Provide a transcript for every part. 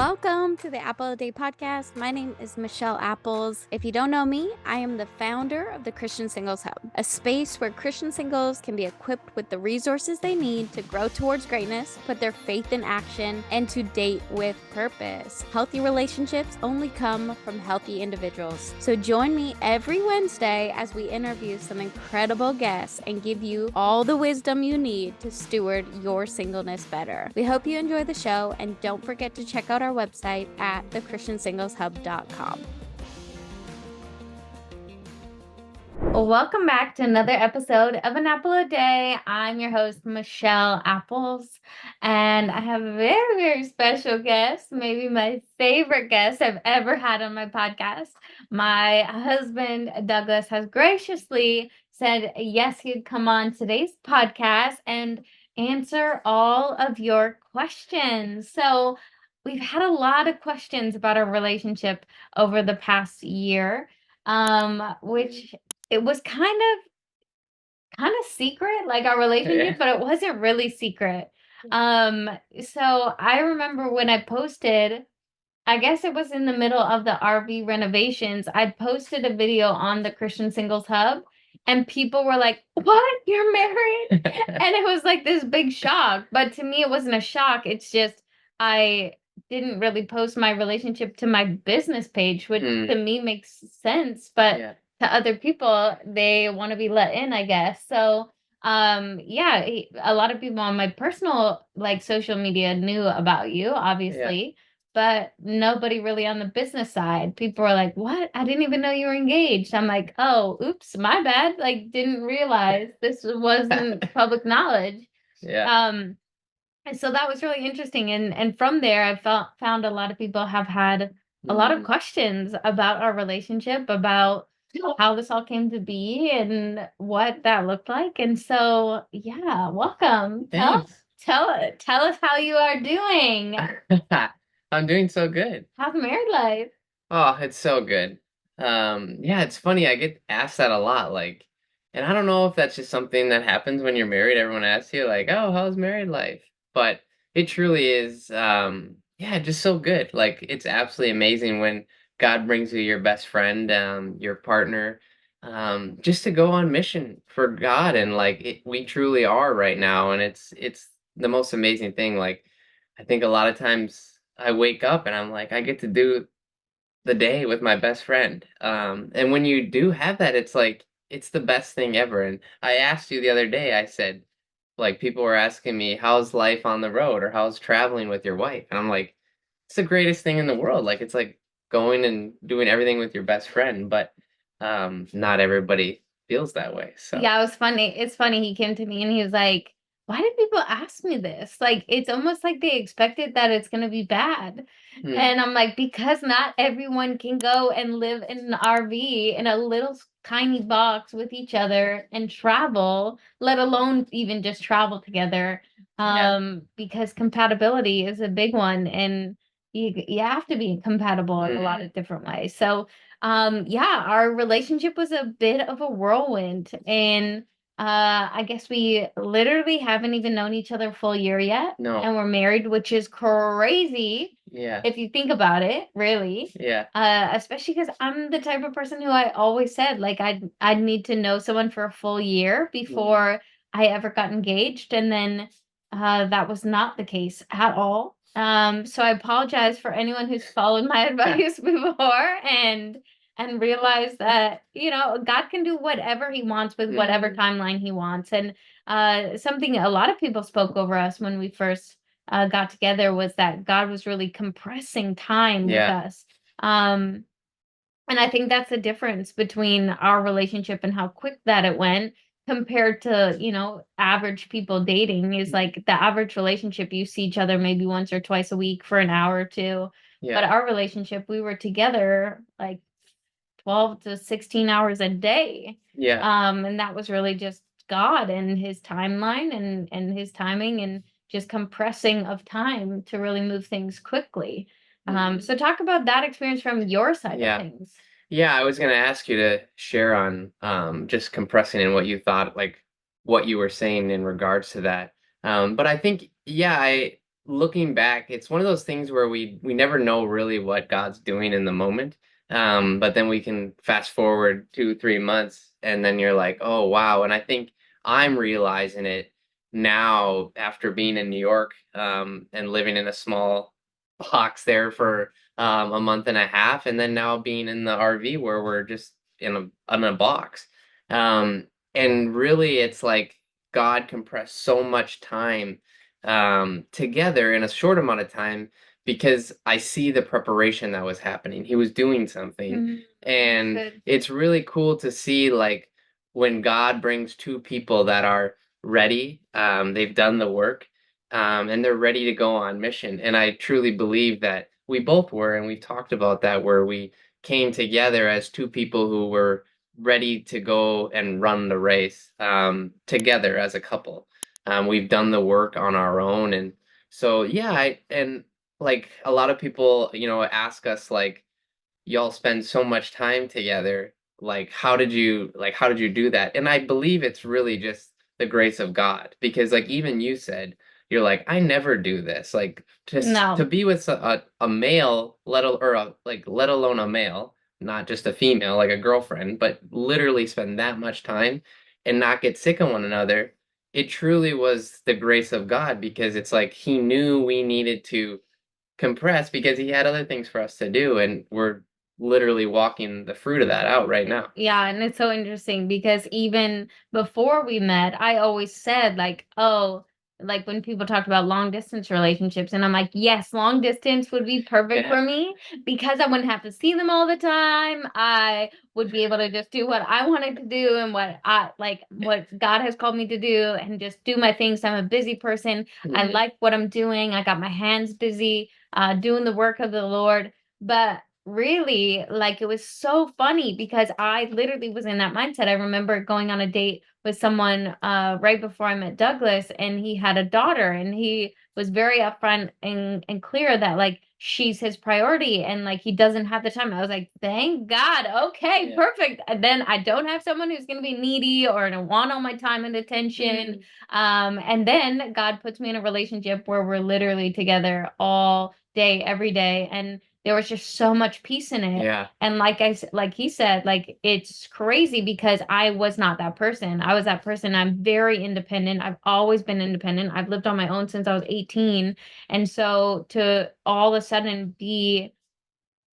Welcome to the Apple a Day podcast. My name is Michelle Apples. If you don't know me, I am the founder of the Christian Singles Hub, a space where Christian singles can be equipped with the resources they need to grow towards greatness, put their faith in action, and to date with purpose. Healthy relationships only come from healthy individuals. So join me every Wednesday as we interview some incredible guests and give you all the wisdom you need to steward your singleness better. We hope you enjoy the show, and don't forget to check out our website at thechristiansingleshub.com. Welcome back to another episode of An Apple a Day. I'm your host, Michelle Apples, and I have a very, very special guest, maybe my favorite guest I've ever had on my podcast. My husband, Douglas, has graciously said yes, he'd come on today's podcast and answer all of your questions. So we've had a lot of questions about our relationship over the past year, which it was kind of secret, like our relationship, but it wasn't really secret. So I remember when I posted, I guess it was in the middle of the RV renovations, I'd posted a video on the Christian Singles Hub, and people were like, "What? You're married?" And it was like this big shock. But to me, it wasn't a shock. It's just I didn't really post my relationship to my business page, which to me makes sense. But to other people, they want to be let in, I guess. So a lot of people on my personal social media knew about you, obviously, but nobody really on the business side. People were like, "What? I didn't even know you were engaged." I'm like, "Oh, oops, my bad. Didn't realize this wasn't public knowledge." And so that was really interesting. And from there, I found a lot of people have had a lot of questions about our relationship, about how this all came to be and what that looked like. And so, yeah, welcome. Thanks. Tell us how you are doing. I'm doing so good. How's married life? Oh, it's so good. Yeah, it's funny. I get asked that a lot, and I don't know if that's just something that happens when you're married. Everyone asks you, like, "Oh, how's married life?" But it truly is, yeah, just so good. Like, it's absolutely amazing when God brings you your best friend, your partner, just to go on mission for God, and we truly are right now, and it's the most amazing thing. Like, I think a lot of times I wake up and I'm like, I get to do the day with my best friend. And when you do have that, it's like it's the best thing ever. And I asked you the other day, I said, like, people were asking me, how's life on the road or how's traveling with your wife? And I'm like, it's the greatest thing in the world. Like, it's like going and doing everything with your best friend, but not everybody feels that way. So Yeah, it was funny. It's funny. He came to me and he was like, "Why did people ask me this? Like, it's almost like they expected that it's going to be bad." hmm, And I'm like, "Because not everyone can go and live in an RV in a little tiny box with each other and travel, let alone even just travel together. Because compatibility is a big one, and you have to be compatible in a lot of different ways. So yeah, our relationship was a bit of a whirlwind, and I guess we literally haven't even known each other a full year yet, no, and we're married, which is crazy yeah, if you think about it, really. yeah, Especially because I'm the type of person who I always said, like, I'd need to know someone for a full year before I ever got engaged, and then that was not the case at all. So I apologize for anyone who's followed my advice before and realize that, God can do whatever he wants with whatever timeline he wants. And something a lot of people spoke over us when we first got together was that God was really compressing time with yeah, us. Um, and I think that's the difference between our relationship and how quick that it went compared to, average people dating is like the average relationship you see each other maybe once or twice a week for an hour or two. But yeah, our relationship, we were together like 12 to 16 hours a day. yeah. And that was really just God and his timeline and his timing and just compressing of time to really move things quickly. So talk about that experience from your side of Yeah. things. Yeah, I was gonna ask you to share on just compressing and what you thought, like what you were saying in regards to that. But I think, yeah, looking back, it's one of those things where we never know really what God's doing in the moment. But then we can fast forward 2, 3 months, and then you're like, oh wow. And I think I'm realizing it now after being in New York, and living in a small box there for a month and a half, and then now being in the RV where we're just in a box. Um, and really, it's like God compressed so much time together in a short amount of time because I see the preparation that was happening. He was doing something. Mm, that's And good. it's really cool to see like when God brings two people that are ready, they've done the work, and they're ready to go on mission. And I truly believe that we both were, and we talked about that where we came together as two people who were ready to go and run the race together as a couple. We've done the work on our own, and so yeah, and like a lot of people, ask us like, y'all spend so much time together. Like how did you do that? And I believe it's really just the grace of God because like even you said, you're like, I never do this. Like to No. be with a male, let alone a male, not just a female, like a girlfriend, but literally spend that much time and not get sick of one another. It truly was the grace of God because it's like he knew we needed to compress because he had other things for us to do, and we're literally walking the fruit of that out right now. Yeah, and it's so interesting because even before we met, I always said like, oh, like when people talked about long distance relationships, and I'm like, yes, long distance would be perfect Yeah. for me because I wouldn't have to see them all the time. I would be able to just do what I wanted to do and what God has called me to do and just do my things. I'm a busy person. I Mhm. like what I'm doing. I got my hands busy, doing the work of the Lord. But really, like it was so funny because I literally was in that mindset. I remember going on a date with someone right before I met Douglas, and he had a daughter, and he was very upfront and clear that like she's his priority and like he doesn't have the time. I was like, thank God. Okay, Yeah. perfect. And then I don't have someone who's gonna be needy or to want all my time and attention. And then God puts me in a relationship where we're literally together all day, every day. And there was just so much peace in it. Yeah. And like he said, like it's crazy because I was not that person. I was that person. I'm very independent. I've always been independent. I've lived on my own since I was 18. And so to all of a sudden be,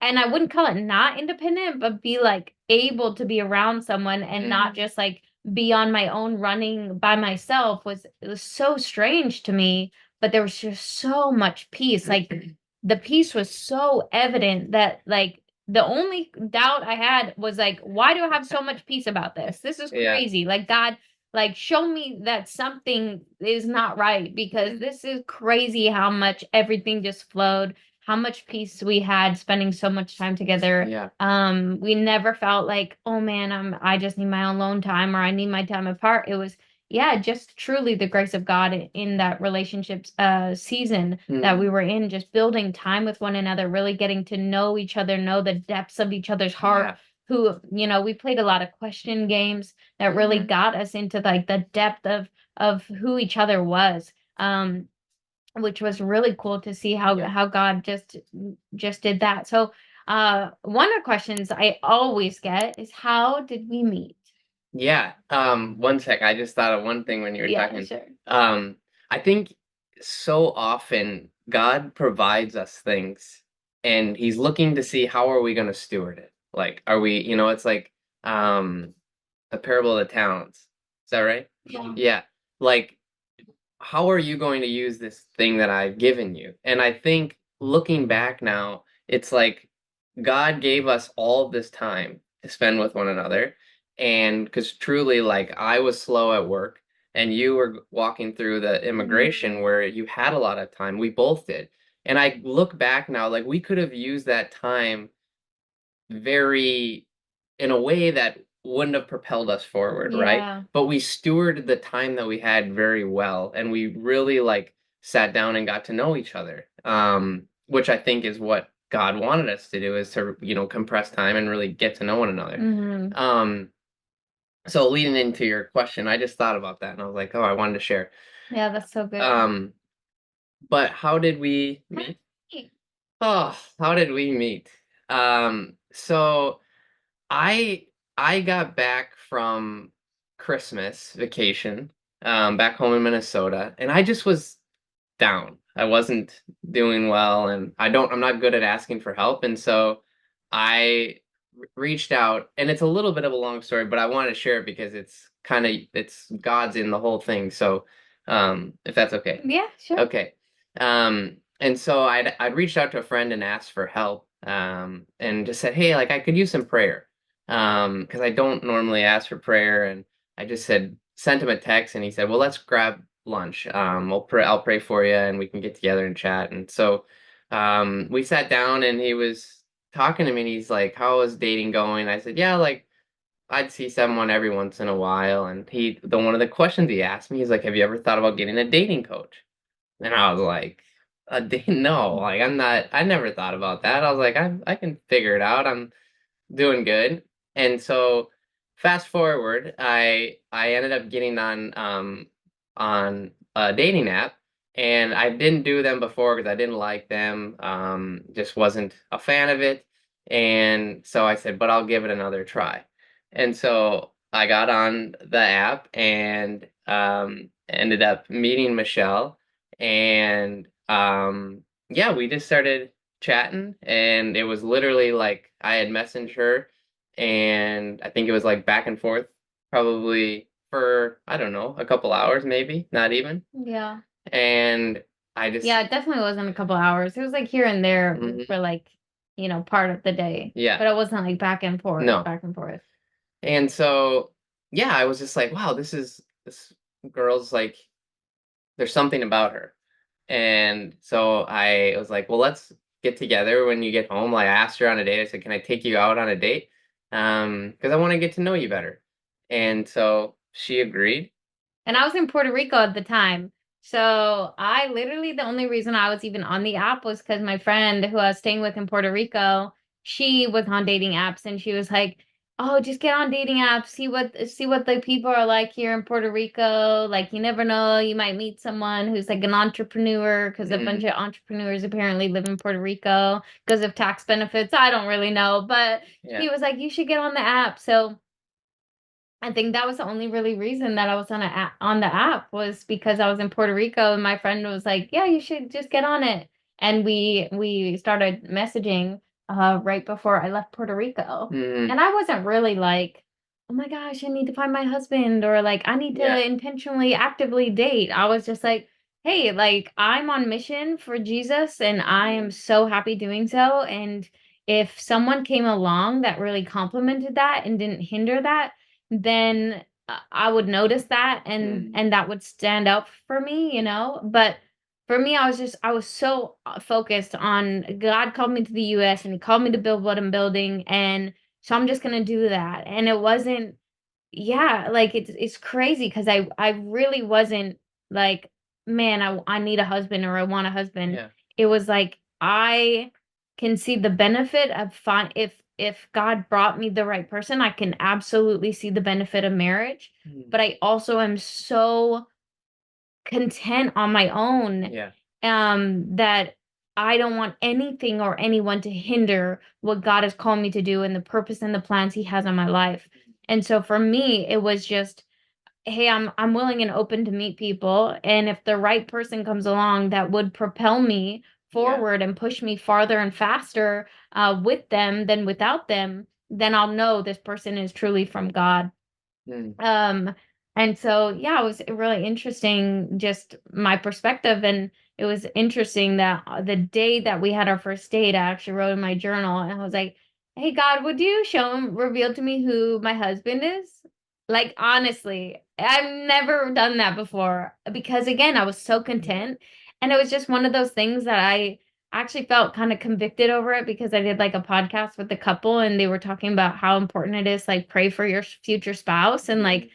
and I wouldn't call it not independent, but be like able to be around someone and not just like be on my own running by myself was it was so strange to me, but there was just so much peace. Like the peace was so evident that like the only doubt I had was like, why do I have so much peace about this? This is Yeah. crazy. Like God, like show me that something is not right because this is crazy how much everything just flowed, how much peace we had spending so much time together. Yeah. We never felt like, oh man, I just need my own alone time or I need my time apart. It was, yeah, just truly the grace of God in that relationships season that we Mm. were in, just building time with one another, really getting to know each other, know the depths of each other's heart. Yeah. Who, we played a lot of question games that really got us into like the depth of who each other was. Which was really cool to see how Yeah. how God just did that. So, one of the questions I always get is how did we meet? Yeah. One sec. I just thought of one thing when you were Yeah, talking. sure. I think so often God provides us things and he's looking to see how are we going to steward it. Like, are we, it's like a parable of the talents. Is that right? Yeah. Yeah. Like, how are you going to use this thing that I've given you? And I think looking back now, it's like God gave us all this time to spend with one another. And because truly, like, I was slow at work and you were walking through the immigration Mhm. where you had a lot of time. We both did. And I look back now, like, we could have used that time very in a way that wouldn't have propelled us forward, right? Yeah. But we stewarded the time that we had very well, and we really like sat down and got to know each other. Which I think is what God wanted us to do is to, compress time and really get to know one another. Hmm. Um, so leading into your question, I just thought about that and I was like, oh, I wanted to share. Yeah, that's so good. Um, But how did we meet? Oh, how did we meet? So I I got back from Christmas vacation, back home in Minnesota, and I just was down. I wasn't doing well, and I'm not good at asking for help, and so I reached out, and it's a little bit of a long story, but I wanted to share it because it's God's in the whole thing. So, if that's okay. Yeah, sure. Okay. And so I'd reached out to a friend and asked for help, and just said, hey, like I could use some prayer, because I don't normally ask for prayer, and I just sent him a text, and he said, well, let's grab lunch. I'll pray for you, and we can get together and chat. And so, we sat down, and he was talking to me, and he's like, how is dating going? I said, yeah, like I'd see someone every once in a while, and the one of the questions he asked me, he's like, have you ever thought about getting a dating coach? And I was like, no, like I never thought about that. I was like, I can figure it out. I'm doing good. And so fast forward, I ended up getting on a dating app, and I didn't do them before because I didn't like them. Just wasn't a fan of it. And so I said, but I'll give it another try. And so I got on the app and ended up meeting Michelle, and yeah, we just started chatting, and it was literally like I had messaged her, and I think it was like back and forth probably for, I don't know, a couple hours maybe, not even. Yeah. And I just Yeah, it definitely wasn't a couple hours. It was like here and there mhm, for like, part of the day. yeah, But it wasn't like no. back and forth. And so yeah, I was just like, wow, this girl's like there's something about her. And so I was like, well, let's get together when you get home. Like I asked her on a date. I said, can I take you out on a date? Because I want to get to know you better. And so she agreed. And I was in Puerto Rico at the time. So I literally, the only reason I was even on the app was because my friend who I was staying with in Puerto Rico, she was on dating apps and she was like, "Oh, just get on dating apps, see what the people are like here in Puerto Rico. Like you never know, you might meet someone who's like an entrepreneur because a bunch Mm, of entrepreneurs apparently live in Puerto Rico because of tax benefits. I don't really know, but yeah. he was like, you should get on the app." So I think that was the only really reason that I was on the app was because I was in Puerto Rico and my friend was like, "Yeah, you should just get on it." And we started messaging right before I left Puerto Rico. Mm, And I wasn't really like, "Oh my gosh, I need to find my husband," or like I need yeah. to intentionally actively date. I was just like, "Hey, like I'm on mission for Jesus and I am Mm, so happy doing so." And if someone came along that really complimented that and didn't hinder that, then I would notice that mm, and that would stand out for me. But for me, I was so focused on God called me to the US and he called me to build what I'm building, and so I'm just gonna do that. And it wasn't, yeah, like it's crazy because I really wasn't like, man, I need a husband or I want a husband. yeah. It was like I can see the benefit of if God brought me the right person, I can absolutely see the benefit of marriage. Mm, But I also am so content on my own, yeah. that I don't want anything or anyone to hinder what God has called me to do and the purpose and the plans he has on my life. And so for me, it was just, hey, I'm willing and open to meet people, and if the right person comes along that would propel me Yeah. forward and push me farther and faster with them than without them, then I'll know this person is truly from God. Mm, Um, and so, yeah, it was really interesting, just my perspective. And it was interesting that the day that we had our first date, I actually wrote in my journal and I was like, "Hey, God, would you reveal to me who my husband is?" Like, honestly, I've never done that before because, again, I was so yeah. content. And it was just one of those things that I actually felt kind of convicted over it because I did like a podcast with a couple and they were talking about how important it is like pray for your future spouse and Mm, like,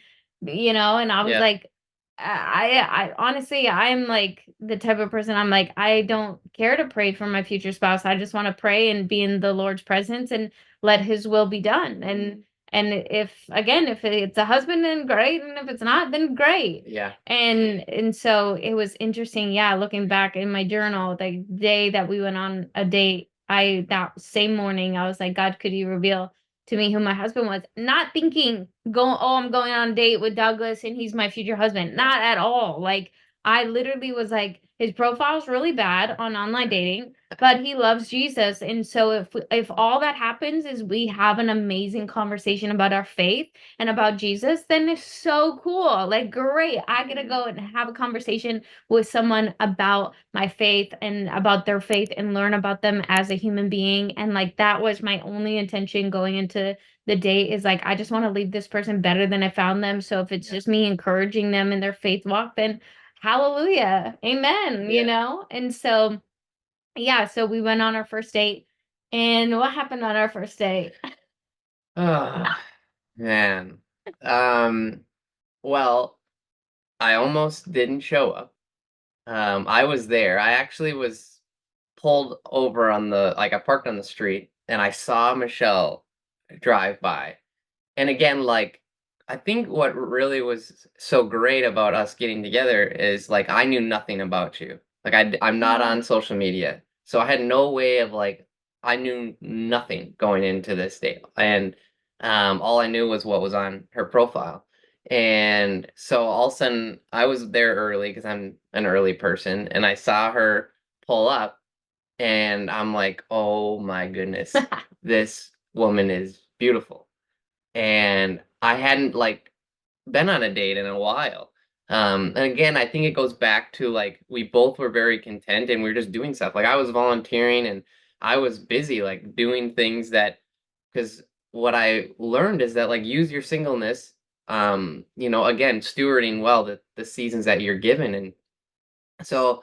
and I was yeah. like, I honestly, I'm like the type of person, I'm like, I don't care to pray for my future spouse. I just want to pray and be in the Lord's presence and let his will be done. Mm, And if it's a husband, then great. And if it's not, then great. Yeah. And so it was interesting. Yeah. Looking back in my journal, the day that we went on a date, that same morning, I was like, God, could you reveal to me who my husband was? Not thinking, I'm going on a date with Douglas and he's my future husband. Not at all. Like, I literally was like, his profile's really bad on online dating, but he loves Jesus. And so if all that happens is we have an amazing conversation about our faith and about Jesus, then it's so cool. Like, great. I get to go and have a conversation with someone about my faith and about their faith and learn about them as a human being. And like that was my only intention going into the date, is like I just want to leave this person better than I found them. So if it's just me encouraging them in their faith walk, then hallelujah, amen, And so yeah, so we went on our first date. And what happened on our first date? Oh, man. Um, well, I almost didn't show up. I was there. I actually was pulled over on I parked on the street and I saw Michelle drive by. And again, like, I think what really was so great about us getting together is like I knew nothing about you. Like I'm not on social media, so I had no way of like I knew nothing going into this date, and all I knew was what was on her profile. And so all of a sudden, I was there early because I'm an early person, and I saw her pull up, and I'm like, oh my goodness, this woman is beautiful. And I hadn't like been on a date in a while. And again, I think it goes back to like we both were very content and we were just doing stuff. Like I was volunteering and I was busy like doing things that because what I learned is that like use your singleness, again, stewarding well the seasons that you're given. And so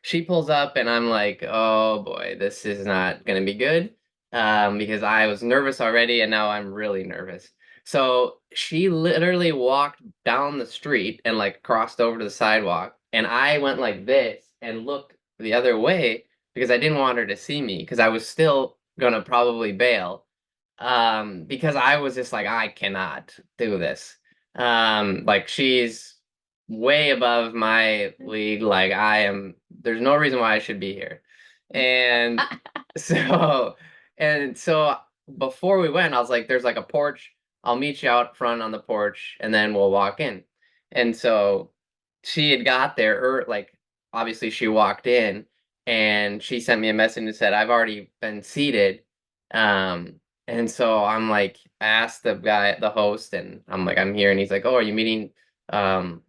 she pulls up and I'm like, oh boy, this is not gonna be good. Because I was nervous already and now I'm really nervous. So she literally walked down the street and like crossed over to the sidewalk, and I went like this and looked the other way because I didn't want her to see me because I was still gonna probably bail. Because I was just like, I cannot do this. Like she's way above my league. Like there's no reason why I should be here. And so, and so before we went, I was like, there's like a porch. I'll meet you out front on the porch and then we'll walk in. And so she had got there, like, obviously she walked in and she sent me a message and said, I've already been seated. And so I'm like, I asked the host, and I'm like, I'm here. And he's like, oh, are you meeting um,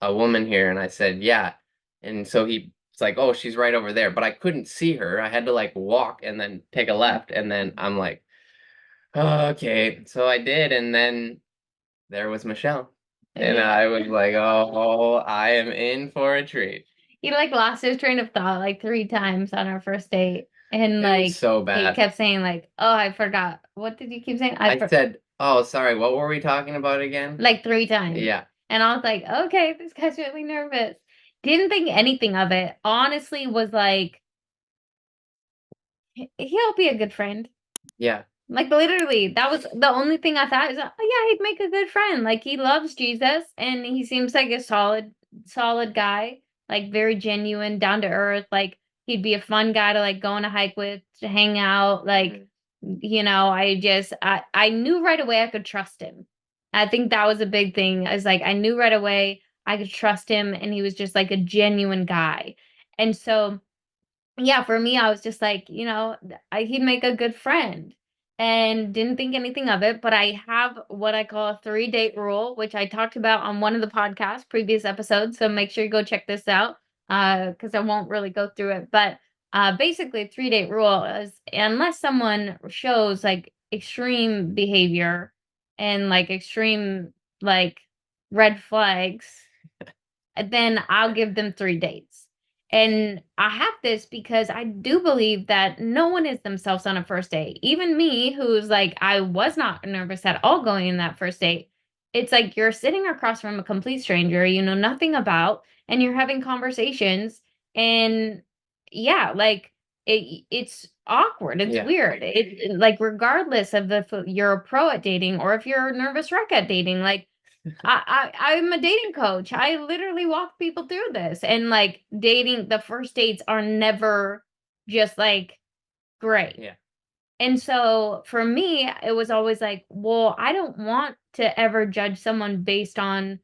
a woman here? And I said, yeah. And so he's like, oh, she's right over there. But I couldn't see her. I had to like walk and then take a left. And then I'm like, oh, okay. So I did. And then there was Michelle. And Yeah. I was like, oh, I am in for a treat. He like lost his train of thought like 3 times on our first date. And It was like so he bad. kept saying like, oh, I forgot. What did you keep saying? I said, oh, sorry, what were we talking about again? Like 3 times. Yeah. And I was like, okay, this guy's really nervous. Didn't think anything of it. Honestly, was like, he'll be a good friend. Yeah. Like literally, that was the only thing I thought is, oh yeah, he'd make a good friend. Like he loves Jesus and he seems like a solid guy, like very genuine, down to earth. Like he'd be a fun guy to like go on a hike with, to hang out. Like, I knew right away I could trust him. I think that was a big thing. I was like, I knew right away I could trust him and he was just like a genuine guy. And so yeah, for me, I was just like, he'd make a good friend and didn't think anything of it. But I have what I call a 3 date rule, which I talked about on one of the podcast previous episodes. So make sure you go check this out because I won't really go through it. But basically, 3 date rule is unless someone shows like extreme behavior and like extreme like red flags, then I'll give them 3 dates. And I have this because I do believe that no one is themselves on a first date. Even me, who's like, I was not nervous at all going in that first date. It's like you're sitting across from a complete stranger you know nothing about, and you're having conversations. And yeah, like it's awkward. It's Yeah. weird. Like regardless of if you're a pro at dating or if you're a nervous wreck at dating, like I'm a dating coach. I literally walk people through this. And like dating, the first dates are never just like great. Yeah. And so for me, it was always like, well, I don't want to ever judge someone based on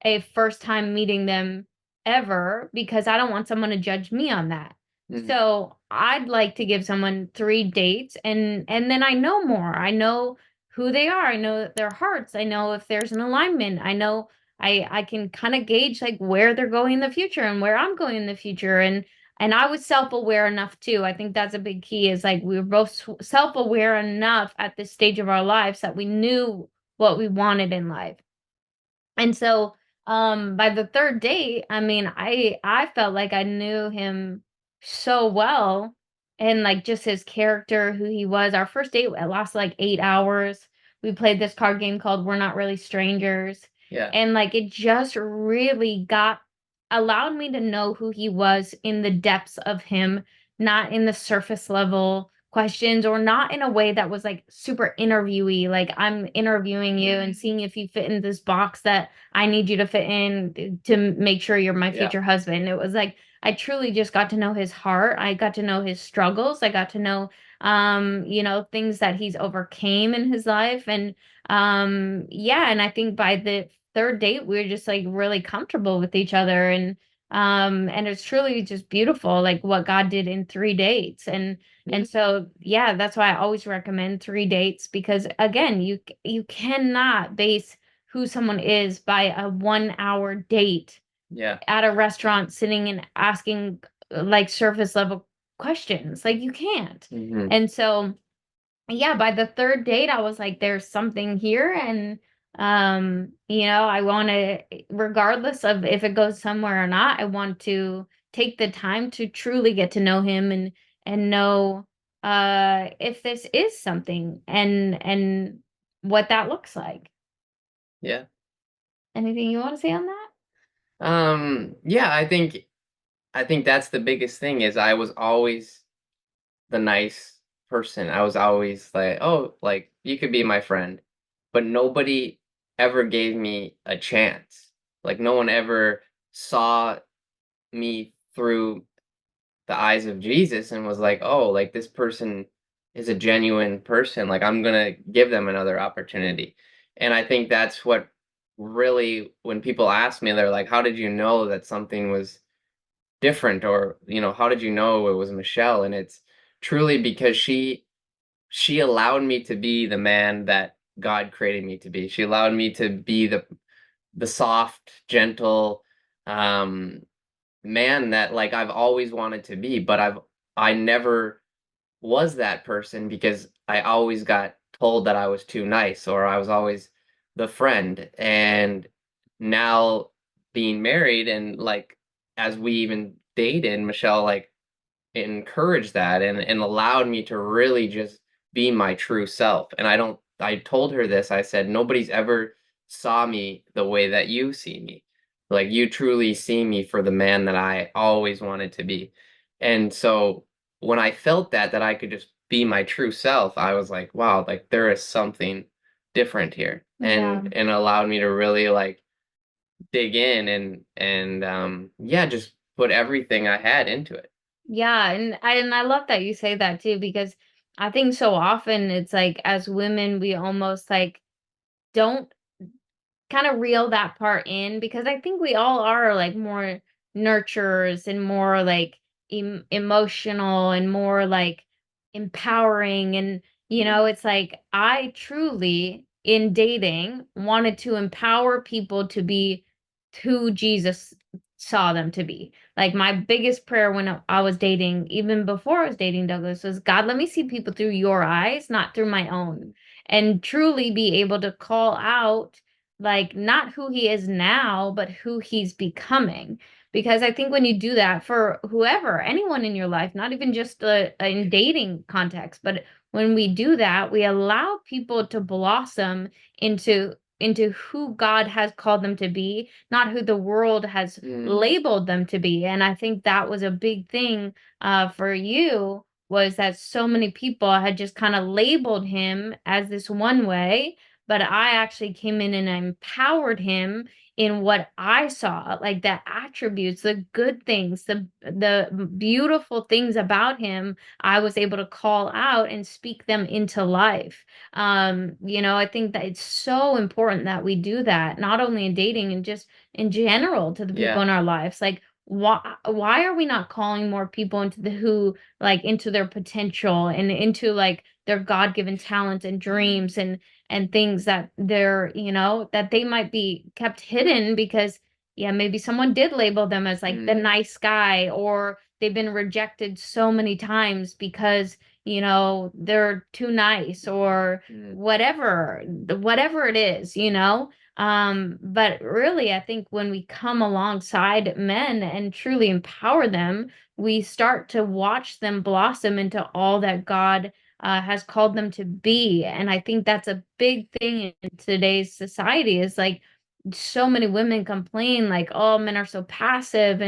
a first time meeting them ever because I don't want someone to judge me on that. Hmm. So I'd like to give someone 3 dates and then I know more. I know who they are. I know their hearts. I know if there's an alignment. I know I can kind of gauge like where they're going in the future and where I'm going in the future. And I was self-aware enough too. I think that's a big key is like we were both self-aware enough at this stage of our lives that we knew what we wanted in life. And so, by the third date, I mean, I felt like I knew him so well and like just his character, who he was. Our first date it lasted like 8 hours. We played this card game called We're Not Really Strangers. Yeah. And like it just really got allowed me to know who he was in the depths of him, not in the surface level questions or not in a way that was like super interviewee, like I'm interviewing you and seeing if you fit in this box that I need you to fit in to make sure you're my Yeah. future husband. It was like I truly just got to know his heart. I got to know his struggles. I got to know things that he's overcame in his life. And yeah, and I think by the third date we were just like really comfortable with each other and it's truly just beautiful like what God did in 3 dates. And so, yeah, that's why I always recommend 3 dates because again, you cannot base who someone is by a 1 hour date Yeah. at a restaurant sitting and asking like surface level questions. Like you can't. Hmm. And so, yeah, by the third date, I was like, there's something here. And, I want to, regardless of if it goes somewhere or not, I want to take the time to truly get to know him and know, if this is something and what that looks like. Yeah. Anything you want to say on that? Yeah, I think that's the biggest thing is I was always the nice person. I was always like, "Oh, like you could be my friend." But nobody ever gave me a chance. Like no one ever saw me through the eyes of Jesus and was like, "Oh, like this person is a genuine person. Like I'm going to give them another opportunity." And I think that's what really when people ask me they're like, "How did you know that something was different or, how did you know it was Michelle?" And it's truly because she allowed me to be the man that God created me to be. She allowed me to be the soft, gentle, um man that like I've always wanted to be, but I never was that person because I always got told that I was too nice or I was always the friend. And now being married and like as we even dated, Michelle like encouraged that and allowed me to really just be my true self. And I told her this. I said nobody's ever saw me the way that you see me. Like you truly see me for the man that I always wanted to be. And so when I felt that I could just be my true self, I was like, wow, like there is something different here. Yeah. And allowed me to really like dig in and yeah, just put everything I had into it. Yeah, and I love that you say that too because I think so often it's like as women we almost like don't kind of reel that part in because I think we all are like more nurturers and more like emotional and more like empowering and it's like I truly in dating wanted to empower people to be who Jesus saw them to be. Like my biggest prayer when I was dating, even before I was dating Douglas, was God, let me see people through your eyes, not through my own, and truly be able to call out like not who he is now, but who he's becoming. Because I think when you do that for whoever, anyone in your life, not even just in dating context, but when we do that, we allow people to blossom into who God has called them to be, not who the world has Mm, labeled them to be. And I think that was a big thing for you was that so many people had just kind of labeled him as this one way, but I actually came in and I empowered him in what I saw, like the attributes, the good things, the beautiful things about him. I was able to call out and speak them into life. I think that it's so important that we do that, not only in dating and just in general to the people Yeah. in our lives. Like, why are we not calling more people into into their potential and into like their God-given talents and dreams and things that that they might be kept hidden because yeah, maybe someone did label them as like the Mm, nice guy, or they've been rejected so many times because they're too nice, or mm, whatever it is. But really, I think when we come alongside men and truly empower them, we start to watch them blossom into all that God has called them to be. And I think that's a big thing in today's society is like so many women complain like, oh, men are so passive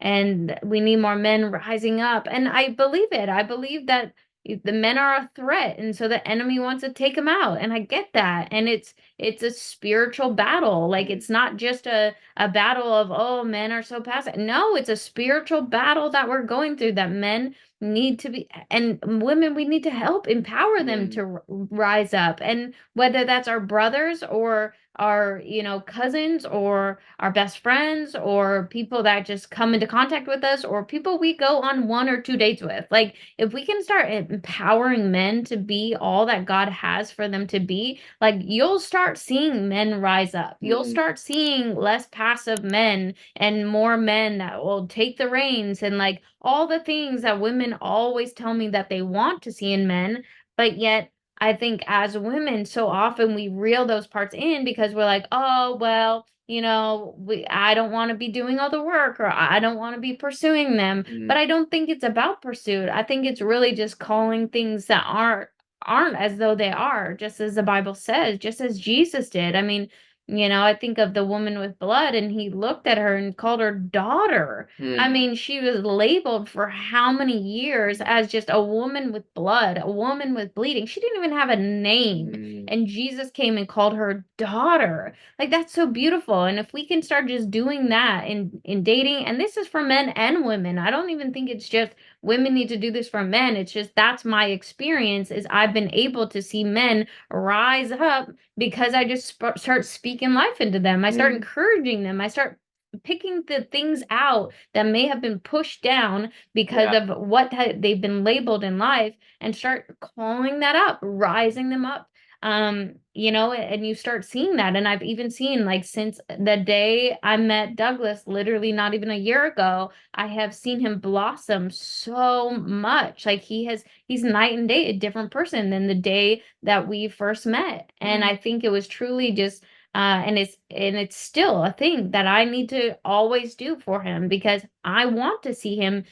and we need more men rising up. And I believe it. I believe that the men are a threat, and so the enemy wants to take them out. And I get that. And it's a spiritual battle. Like mm, it's not just a battle of, oh, men are so passive. No, it's a spiritual battle that we're going through, that men need to be, and women, we need to help empower them mm, to rise up. And whether that's our brothers or our cousins or our best friends or people that just come into contact with us or people we go on 1 or 2 dates with, like if we can start empowering men to be all that God has for them to be, like you'll start seeing men rise up. You'll mm, start seeing less passive men and more men that will take the reins and like all the things that women always tell me that they want to see in men. But yet I think as women, so often we reel those parts in because we're like, oh, well, I don't want to be doing all the work, or I don't want to be pursuing them. But mm, I don't think it's about pursuit. I think it's really just calling things that aren't as though they are, just as the Bible says, just as Jesus did. I mean, I think of the woman with blood, and he looked at her and called her daughter. I mm, mean, she was labeled for how many years as just a woman with blood, a woman with bleeding. She didn't even have a name. mm, And Jesus came and called her daughter. Like that's so beautiful. And if we can start just doing that in dating, and this is for men and women. I don't even think it's just women need to do this for men. It's just that's my experience is I've been able to see men rise up because I just start speaking life into them. I start mm. encouraging them. I start picking the things out that may have been pushed down because Yeah. of what they've been labeled in life and start calling that up, rising them up. And you start seeing that. And I've even seen like since the day I met Douglas, literally not even a year ago, I have seen him blossom so much. Like he's night and day a different person than the day that we first met. And Mm, I think it was truly just and it's still a thing that I need to always do for him because I want to see him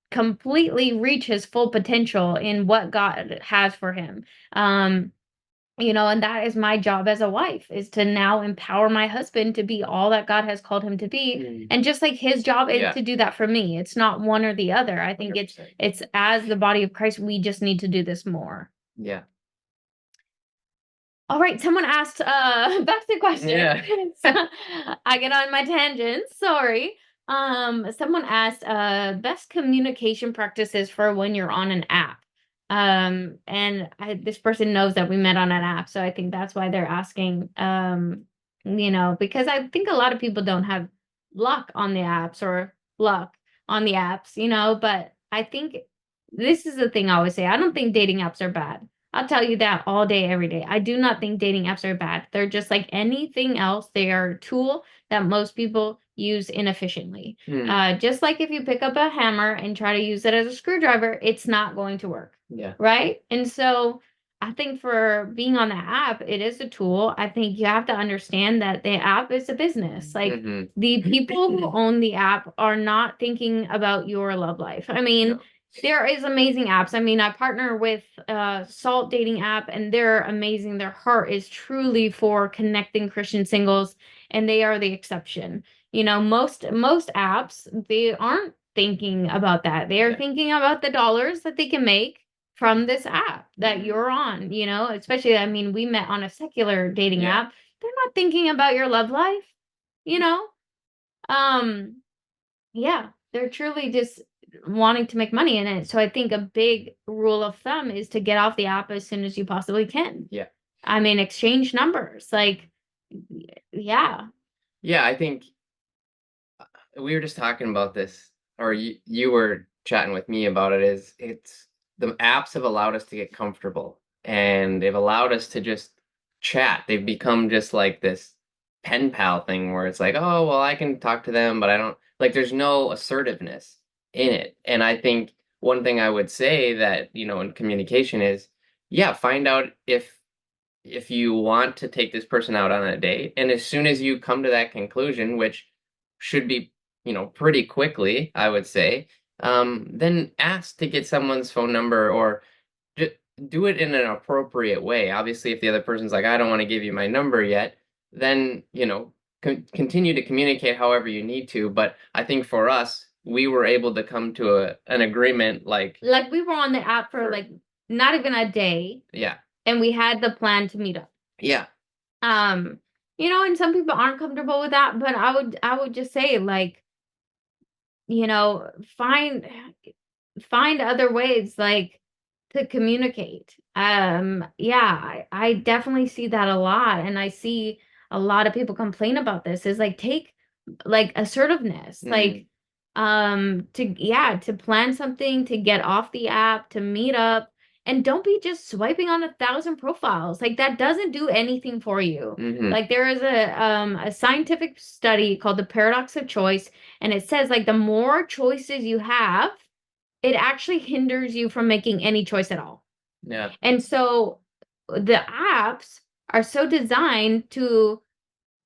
completely reach his full potential in what God has for him. Um, and that is my job as a wife is to now empower my husband to be all that God has called him to be. mm. And just like his job is Yeah. to do that for me. It's not one or the other. I think it's 100%. it's as the body of Christ, we just need to do this more. Yeah. All right, someone asked back to the question. Yeah. So I get on my tangents, sorry. Someone asked best communication practices for when you're on an app. And this person knows that we met on an app, so I think that's why they're asking because I think a lot of people don't have luck on the apps or luck on the apps, but I think this is the thing I always say. I don't think dating apps are bad. I'll tell you that all day, every day. I do not think dating apps are bad. They're just like anything else. They are a tool that most people use inefficiently. Mm, Just like if you pick up a hammer and try to use it as a screwdriver, it's not going to work. yeah. Right? And so I think for being on the app, it is a tool. I think you have to understand that the app is a business. Like Mm-hmm. the people who own the app are not thinking about your love life. I mean, No. there is amazing apps. I mean, I partner with Salt dating app and they're amazing. Their heart is truly for connecting Christian singles and they are the exception. Most apps, thinking about that. They're Yeah. thinking about the dollars that they can make from this app that Hmm. you're on, especially, I mean, we met on a secular dating Yeah. app. They're not thinking about your love life, you know? Um, yeah, they're truly just wanting to make money in it. So I think a big rule of thumb is to get off the app as soon as you possibly can. Yeah. I mean, exchange numbers. Like, yeah. Yeah. I think we were just talking about this, or you were chatting with me about it. Is it's the apps have allowed us to get comfortable, and they've allowed us to just chat. They've become just like this pen pal thing where it's like, oh, well, I can talk to them, but I don't like. There's no assertiveness in it, and I think one thing I would say that in communication is, yeah, find out if you want to take this person out on a date, and as soon as you come to that conclusion, which should be pretty quickly, I would say, then ask to get someone's phone number, or just do it in an appropriate way. Obviously, if the other person's like, I don't want to give you my number yet, then continue to communicate however you need to. But I think for us, we were able to come to an agreement, Like we were on the app for for like not even a day, yeah. and we had the plan to meet up. Yeah. Um, and some people aren't comfortable with that, but I would just say, like, you know, find find other ways, like, to communicate. Yeah, I definitely see that a lot, and I see a lot of people complain about this, is like, take like assertiveness, Mm, like, to plan something, to get off the app, to meet up, and don't be just swiping on 1,000 profiles. Like, that doesn't do anything for you. mm-hmm. Like, there is a scientific study called the paradox of choice, and it says, like, the more choices you have, it actually hinders you from making any choice at all. Yeah. And so the apps are so designed to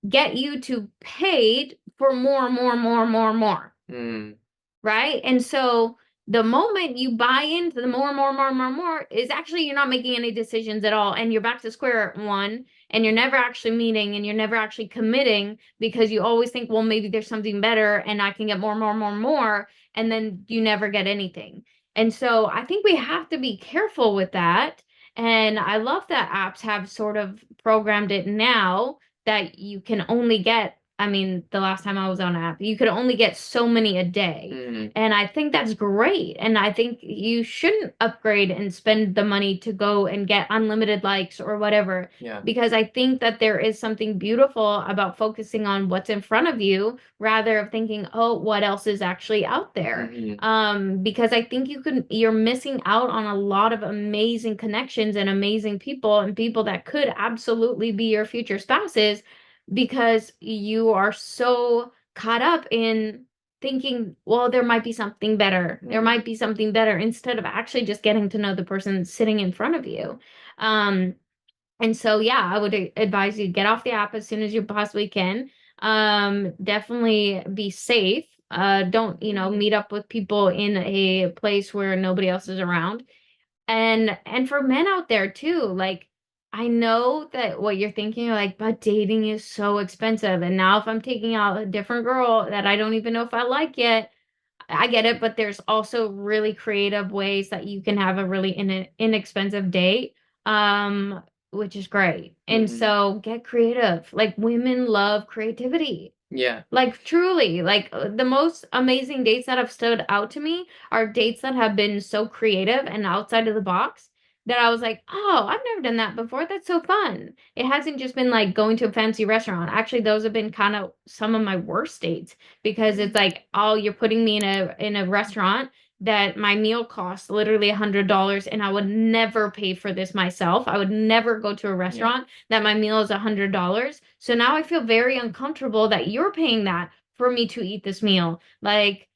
get you to pay for more, more, more, more, more. Mm, Right? And so the moment you buy into the more, more, more, more, more is actually you're not making any decisions at all. And you're back to square one, and you're never actually meeting, and you're never actually committing, because you always think, well, maybe there's something better and I can get more, more, more, more. And then you never get anything. And so I think we have to be careful with that. And I love that apps have sort of programmed it now that you can only get, I mean, the last time I was on app, you could only get so many a day. mm, And I think that's great. And I think you shouldn't upgrade and spend the money to go and get unlimited likes or whatever, yeah. because I think that there is something beautiful about focusing on what's in front of you rather of thinking, oh, what else is actually out there? Mm-hmm. Because I think you're missing out on a lot of amazing connections and amazing people, and people that could absolutely be your future spouses, because you are so caught up in thinking, well, there might be something better. There Mm-hmm. might be something better, instead of actually just getting to know the person sitting in front of you. Um, and so, yeah, I would advise you get off the app as soon as you possibly can. Definitely be safe. Don't, Mm-hmm. meet up with people in a place where nobody else is around. And for men out there too, like, I know that what you're thinking, like, but dating is so expensive. And now if I'm taking out a different girl that I don't even know if I like yet, I get it, but there's also really creative ways that you can have a really inexpensive date, which is great. And Mm-hmm. so get creative. Like, women love creativity. Yeah. Like, truly, like, the most amazing dates that have stood out to me are dates that have been so creative and outside of the box that I was like, oh, I've never done that before. That's so fun. It hasn't just been like going to a fancy restaurant. Actually, those have been kind of some of my worst dates, because it's Mm, like, oh, you're putting me in a restaurant that my meal costs literally $100, and I would never pay for this myself. I would never go to a yeah. restaurant that my meal is $100. So now I feel very uncomfortable that you're paying that for me to eat this meal. Like,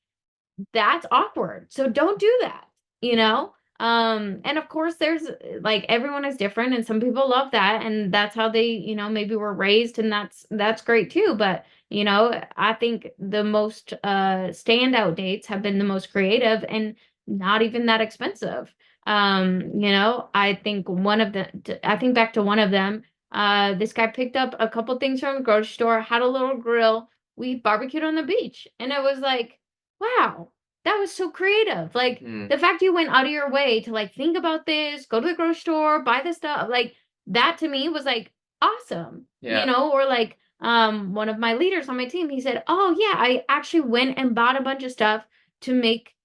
that's awkward. So don't do that, you Mm, know? And of course there's, like, everyone is different, and some people love that, and that's how they, maybe were raised, and that's great too. But, I think the most standout dates have been the most creative and not even that expensive. I think back to one of them. This guy picked up a couple things from the grocery store, had a little grill. We barbecued on the beach, and it was like, wow, that was so creative. Like Mm, the fact you went out of your way to like think about this, go to the grocery store, buy this stuff, like that to me was like awesome, you yeah. know, or like one of my leaders on my team, he said, "Oh yeah, I actually went and bought a bunch of stuff to make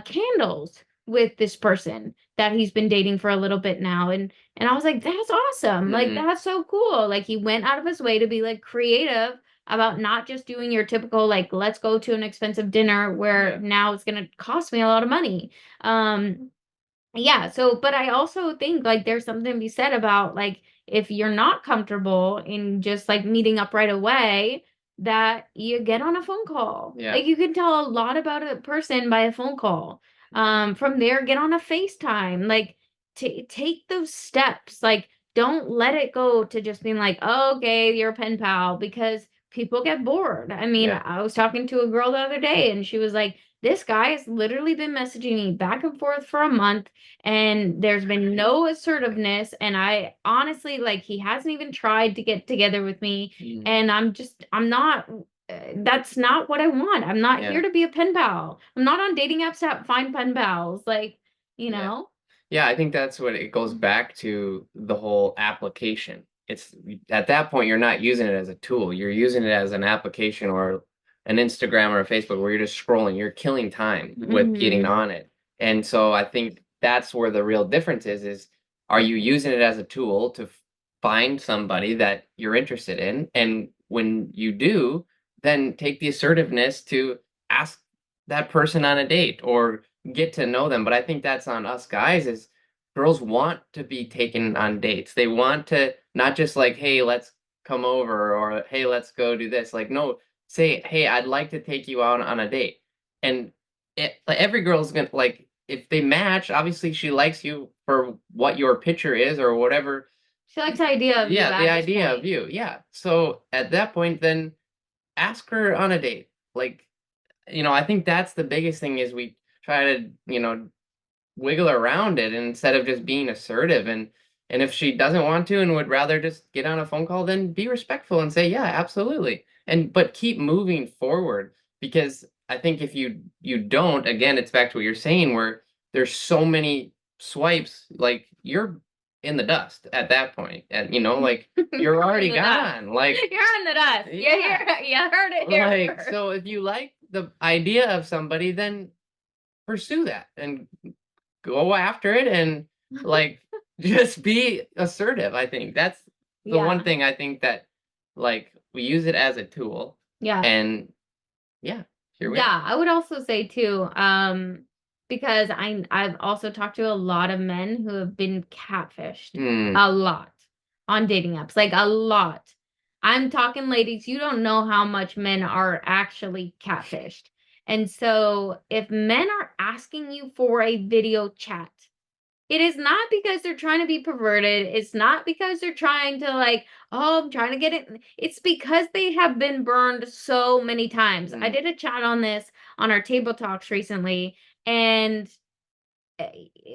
candles with this person that he's been dating for a little bit now." And I was like, "That's awesome. Like Hmm. that's so cool." Like he went out of his way to be like creative about not just doing your typical like let's go to an expensive dinner where Yeah. now it's going to cost me a lot of money. Yeah, so but I also think like there's something to be said about like if you're not comfortable in just like meeting up right away, that you get on a phone call. Yeah. Like you can tell a lot about a person by a phone call. From there, get on a FaceTime. Like take those steps. Like don't let it go to just being like, oh, okay, you're a pen pal because people get bored. I mean, Yeah. I was talking to a girl the other day and she was like, this guy has literally been messaging me back and forth for a month and there's been no assertiveness and I honestly like he hasn't even tried to get together with me Mm, and I'm not that's not what I want. I'm not yeah. here to be a pen pal. I'm not on dating apps to find pen pals, like, you Yeah. know. Yeah, I think that's what it goes back to, the whole application. It's at that point you're not using it as a tool. You're using it as an application or an Instagram or a Facebook where you're just scrolling. You're killing time with getting Mhm. on it. And so I think that's where the real difference is are you using it as a tool to find somebody that you're interested in? And when you do, then take the assertiveness to ask that person on a date or get to know them. But I think that's on us guys is girls want to be taken on dates. They want to not just like, hey, let's come over or hey, let's go do this. Like, no, say, hey, I'd like to take you out on a date. And like every girl's gonna like if they match, obviously she likes you for what your picture is or whatever. She likes the idea of you Yeah, the at this idea of point. you. Yeah. So at that point, then ask her on a date. Like, I think that's the biggest thing is we try to, wiggle around it instead of just being assertive and if she doesn't want to and would rather just get on a phone call, then be respectful and say, yeah, absolutely. And but keep moving forward because I think if you don't, again, it's back to what you're saying where there's so many swipes, like you're in the dust at that point. And like you're You're in already the dust. gone. Like, You're in the dust. You yeah. hear you heard it here Like, first. so if you like the idea of somebody, then pursue that and go after it and like just be assertive. I think that's the one Yeah. thing I think that like we use it as a tool Yeah. and yeah, here we are. Yeah, I would also say too, because I've also talked to a lot of men who have been catfished Hmm. a lot on dating apps, like a lot. I'm talking ladies, you don't know how much men are actually catfished. And so if men are asking you for a video chat, it is not because they're trying to be perverted. It's not because they're trying to like, oh, I'm trying to get it. It's because they have been burned so many times. I Hmm. did a chat on this on our table talks recently, and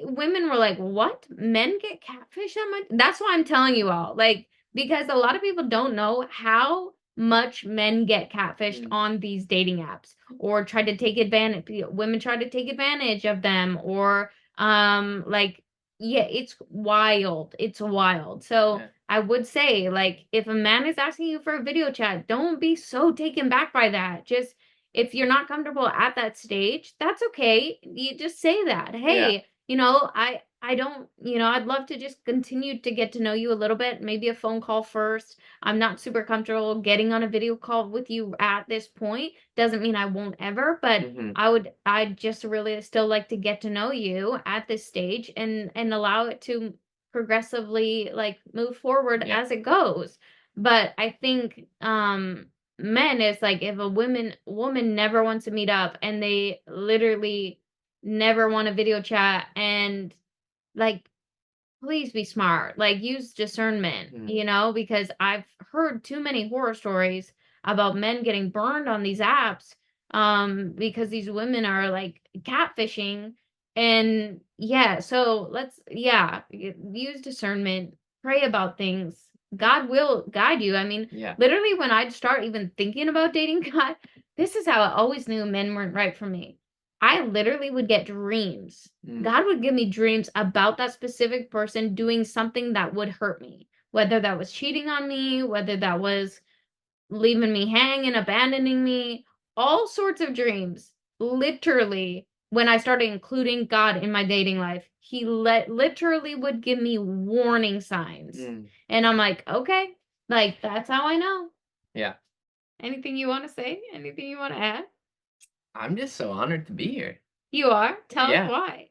women were like, "What? Men get catfish that much?" That's why I'm telling you all, like, because a lot of people don't know how much men get catfished Hmm. on these dating apps or try to take advantage. Women try to take advantage of them, or like, yeah, it's wild. It's wild. So Yeah. I would say, like, if a man is asking you for a video chat, don't be so taken back by that. Just if you're not comfortable at that stage, that's okay. You just say that. Yeah. Hey, I don't, I'd love to just continue to get to know you a little bit, maybe a phone call first. I'm not super comfortable getting on a video call with you at this point. Doesn't mean I won't ever, but Hmm. I'd just really still like to get to know you at this stage and allow it to progressively like move forward Yeah. as it goes. But I think men is like if a woman never wants to meet up and they literally never want a video chat and like please be smart. Like use discernment, Hmm. because I've heard too many horror stories about men getting burned on these apps because these women are like catfishing and yeah, so use discernment, pray about things. God will guide you. I mean, Yeah. literally when I'd start even thinking about dating God, this is how I always knew men weren't right for me. I literally would get dreams. Mm, God would give me dreams about that specific person doing something that would hurt me, whether that was cheating on me, whether that was leaving me hanging, abandoning me, all sorts of dreams. Literally, when I started including God in my dating life, he literally would give me warning signs. mm, And I'm like, okay, like that's how I know. yeah. Anything you want to say? Anything you want to add? I'm just so honored to be here. You are? Tell us Yeah. why.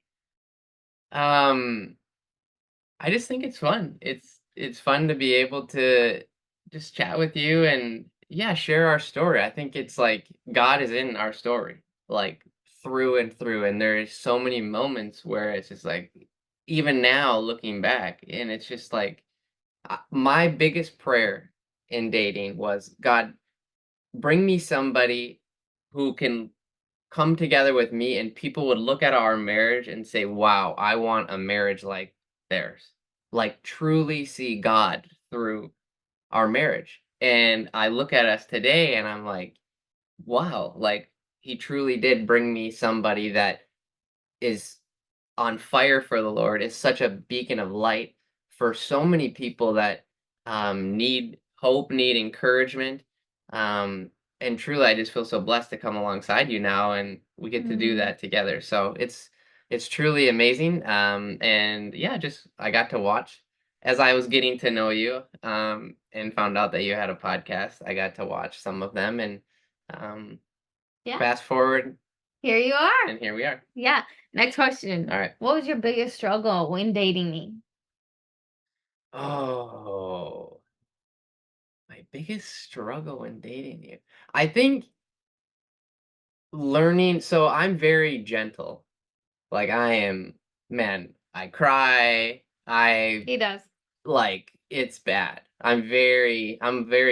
Um, I just think it's fun. It's fun to be able to just chat with you and yeah, share our story. I think it's like God is in our story, like through and through. And there is so many moments where it's just like, even now looking back, and it's just like my biggest prayer in dating was, God, bring me somebody who can come together with me and people would look at our marriage and say, "Wow, I want a marriage like theirs." Like truly see God through our marriage. And I look at us today and I'm like, "Wow, like he truly did bring me somebody that is on fire for the Lord, is such a beacon of light for so many people that need hope, need encouragement. Um, and truly, I just feel so blessed to come alongside you now, and we get to do Mm, that together. So it's truly amazing. And yeah, just I got to watch as I was getting to know you, and found out that you had a podcast. I got to watch some of them, and um, yeah, fast forward, here you are. and here we are. Yeah. Next question. All right. What was your biggest struggle when dating me? Oh, my biggest struggle when dating you. I think learning, so I'm very gentle. Like I am, man, I cry. I He does. like it's bad. I'm very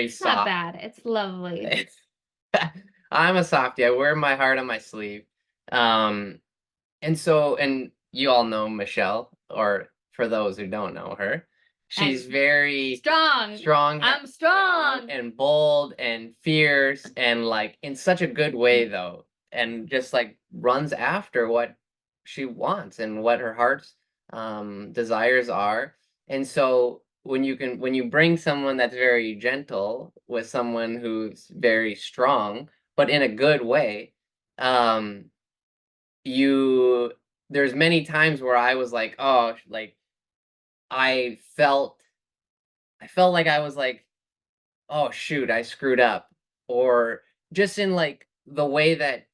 It's not soft. bad. It's lovely. I'm a softie. I wear my heart on my sleeve. Um, and you all know Michelle, or for those who don't know her, she's And very strong. strong, I'm strong. and bold and fierce and like in such a good way though, and just like runs after what she wants and what her heart's desires are. And so when you bring someone that's very gentle with someone who's very strong, but in a good way, um you there's many times where I was like, oh, like I felt I felt like I was like, oh shoot, I screwed up. Or just in like the way that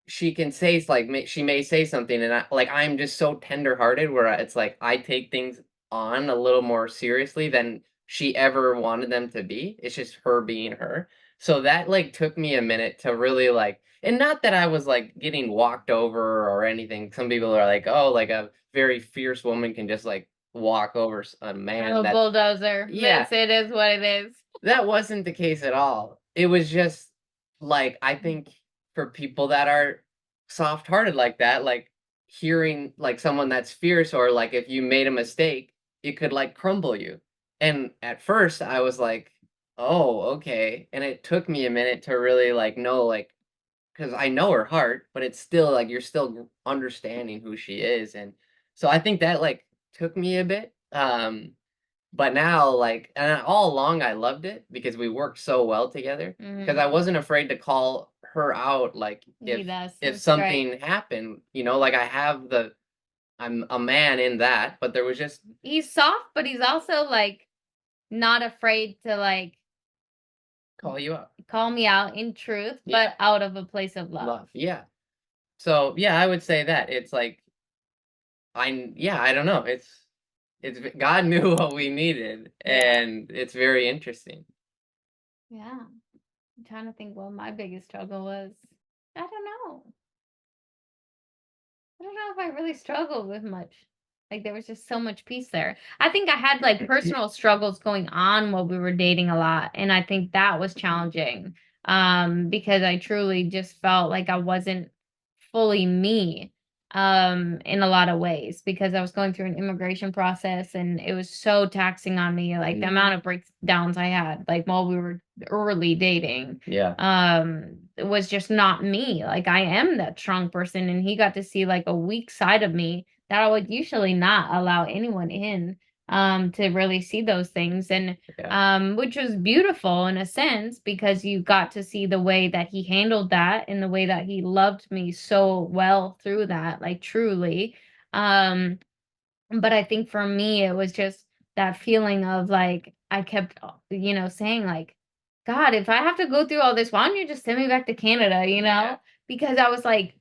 she can say like she may say something and I'm just so tenderhearted where it's like I take things on a little more seriously than she ever wanted them to be. It's just her being her. So that like took me a minute to really like, and not that I was like getting walked over or anything. Some people are like, oh, like a very fierce woman can just like walk over a I'm man a that's, bulldozer. yeah, It is what it is. that wasn't the case at all. It was just like I think for people that are soft-hearted like that, like hearing like someone that's fierce or like if you made a mistake, it could like crumble you. And at first I was like, "Oh, okay." And it took me a minute to really like know like because I know her heart, but it's still like you're still understanding who she is. And so I think that like took me a bit. But now, like, and all along I loved it because we worked so well together. Because I Mm, wasn't afraid to call her out, like he does. if It's great. something happened, like I have I'm a man in that, but there was just He's soft, but he's also like not afraid to like call you out. call me out in truth, Yeah, but out of a place of love. love. Yeah. So yeah, I would say that it's like yeah, I don't know. It's God knew what we needed, Yeah. and it's very interesting. Yeah. I'm trying to think what my biggest struggle was. I don't know. I don't know if I really struggled with much. Like there was just so much peace there. I think I had like personal struggles going on while we were dating a lot, and I think that was challenging. Because I truly just felt like I wasn't fully me. in a lot of ways because I was going through an immigration process and it was so taxing on me, like the Mm, amount of breakdowns I had, like while we were early dating, yeah. it was just not me. Like I am that strong person, and he got to see like a weak side of me that I would usually not allow anyone in, to really see those things. And Yeah. which was beautiful in a sense because you got to see the way that he handled that and the way that he loved me so well through that, like truly. Um, but I think for me, it was just that feeling of like, I kept, saying like, God, if I have to go through all this, why don't you just send me back to Canada, you Yeah. know? Because I was like,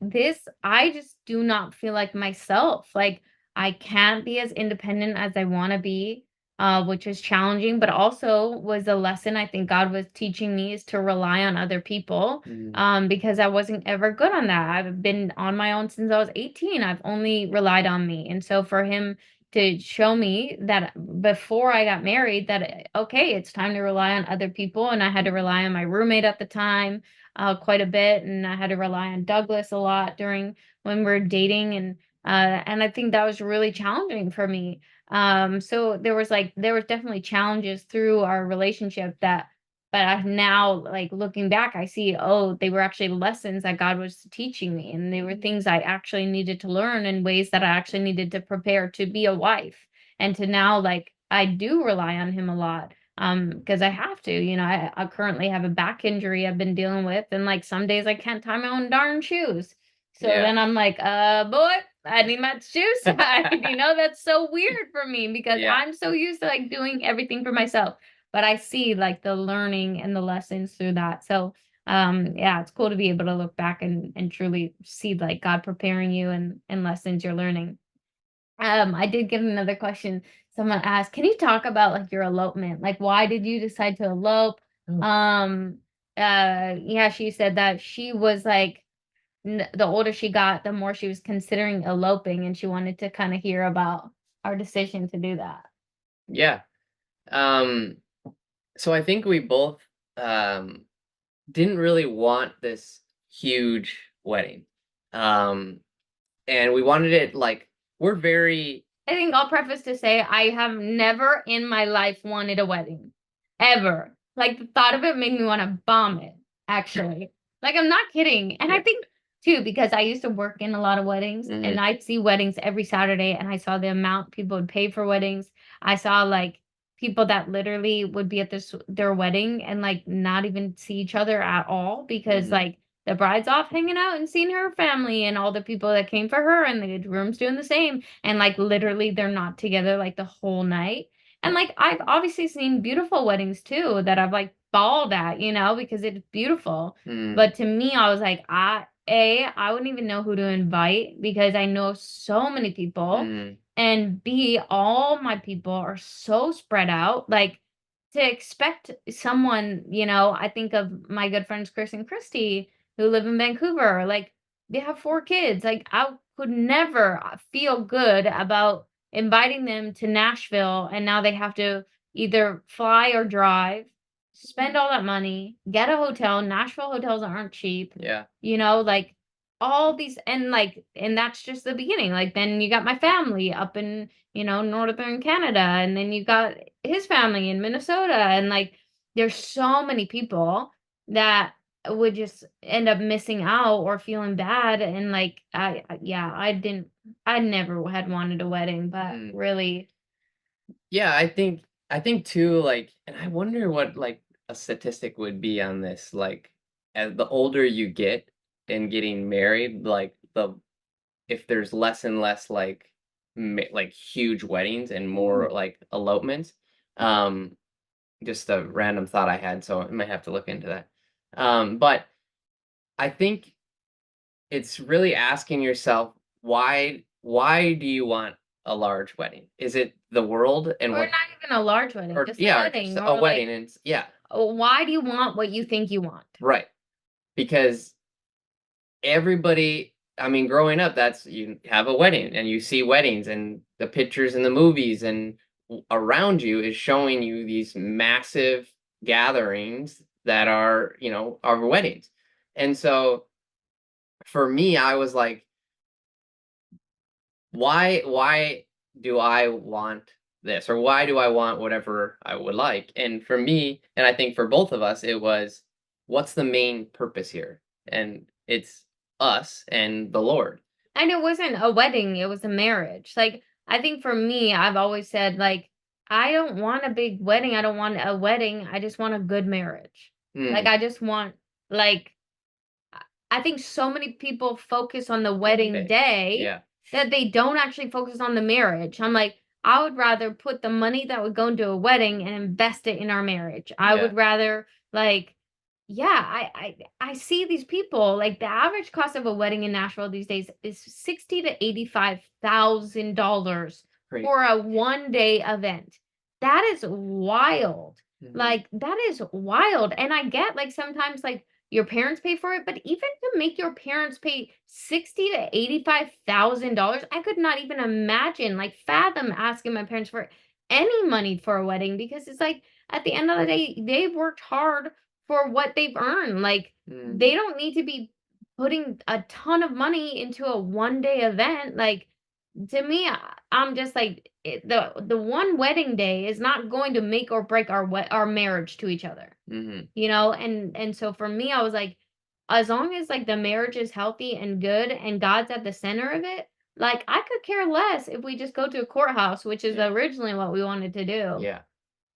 I just do not feel like myself. Like, I can't be as independent as I want to be, which was challenging, but also was a lesson I think God was teaching me is to rely on other people, Mm, because I wasn't ever good on that. I've been on my own since I was 18. I've only relied on me. And so for him to show me that before I got married that okay, it's time to rely on other people, and I had to rely on my roommate at the time quite a bit, and I had to rely on Douglas a lot during when we were dating, and I think that was really challenging for me. So there was definitely challenges through our relationship that but I now like looking back, I see, oh, they were actually lessons that God was teaching me, and they were things I actually needed to learn in ways that I actually needed to prepare to be a wife. And to now, like, I do rely on him a lot. Because I have to, I currently have a back injury I've been dealing with, and like some days I can't tie my own darn shoes. So yeah. then I'm like, boy, I need my shoes tied. That's so weird for me because Yeah. I'm so used to like doing everything for myself, but I see like the learning and the lessons through that. So yeah, it's cool to be able to look back and truly see like God preparing you and lessons you're learning. I did get another question. Someone asked, can you talk about like your elopement? Like why did you decide to elope? Oh, Um yeah, she said that she was like the older she got, the more she was considering eloping, and she wanted to kind of hear about our decision to do that. yeah. Um, so I think we both um didn't really want this huge wedding. Um, and we wanted it like we're very I think I'll preface to say I have never in my life wanted a wedding. Ever. Like the thought of it made me want to vomit, actually. Like I'm not kidding. And I yeah. think too, because I used to work in a lot of weddings Hmm. and I'd see weddings every Saturday and I saw the amount people would pay for weddings. I saw like people that literally would be at their wedding and like not even see each other at all because Hmm. like the bride's off hanging out and seeing her family and all the people that came for her and the groom's doing the same, and like literally they're not together like the whole night. And Yeah. like I've obviously seen beautiful weddings too that I've like bawled at, because it's beautiful. Mm, But to me, I was like, I wouldn't even know who to invite because I know so many people. mm, And B, all my people are so spread out. Like to expect someone, I think of my good friends Chris and Christy who live in Vancouver. Like they have 4 kids. Like I could never feel good about inviting them to Nashville and now they have to either fly or drive, spend all that money, get a hotel. Nashville hotels aren't cheap. yeah. Like all these and that's just the beginning. Like then you got my family up in, northern Canada, and then you got his family in Minnesota, and like there's so many people that would just end up missing out or feeling bad. And like yeah, I never had wanted a wedding, but Mm. really Yeah, I think too, like, and I wonder what like a statistic would be on this. Like, as the older you get in getting married, like the if there's less and less like like huge weddings and more like elopements. Um, just a random thought I had, so I might have to look into that. But I think it's really asking yourself why do you want a large wedding? Is it the world and or what not even a large wedding, or just a yeah, or wedding, just a or like wedding and yeah, why do you want what you think you want? right. Because everybody, I mean, growing up, that's you have a wedding and you see weddings and the pictures in the movies and around you is showing you these massive gatherings that are weddings. And so for me, I was like, why do I want this, or why do I want whatever I would like? And for me, and I think for both of us, it was, what's the main purpose here? And it's us and the Lord. And it wasn't a wedding, it was a marriage. Like, I think for me, I've always said, like, I don't want a big wedding. I don't want a wedding. I just want a good marriage. Like, Mm, I just want, like, I think so many people focus on the wedding day. day Yeah. that they don't actually focus on the marriage. I'm like, I would rather put the money that would go into a wedding and invest it in our marriage. I Yeah. would rather like, yeah, I see these people like the average cost of a wedding in Nashville these days is 60 to $85,000 Great. for a 1 day event. That is wild. Mhm. Like that is wild. And I get like sometimes like your parents pay for it, but even to make your parents pay 60 to $85,000, I could not even imagine, like fathom asking my parents for any money for a wedding because it's like at the end of the day, they've worked hard for what they've earned. Like Mm, they don't need to be putting a ton of money into a 1 day event. Like to me, I'm just like the one wedding day is not going to make or break our marriage to each other, mhm. you know. And so for me I was like, as long as like the marriage is healthy and good and God's at the center of it, like I could care less if we just go to a courthouse, which is Yeah. originally what we wanted to do, Yeah.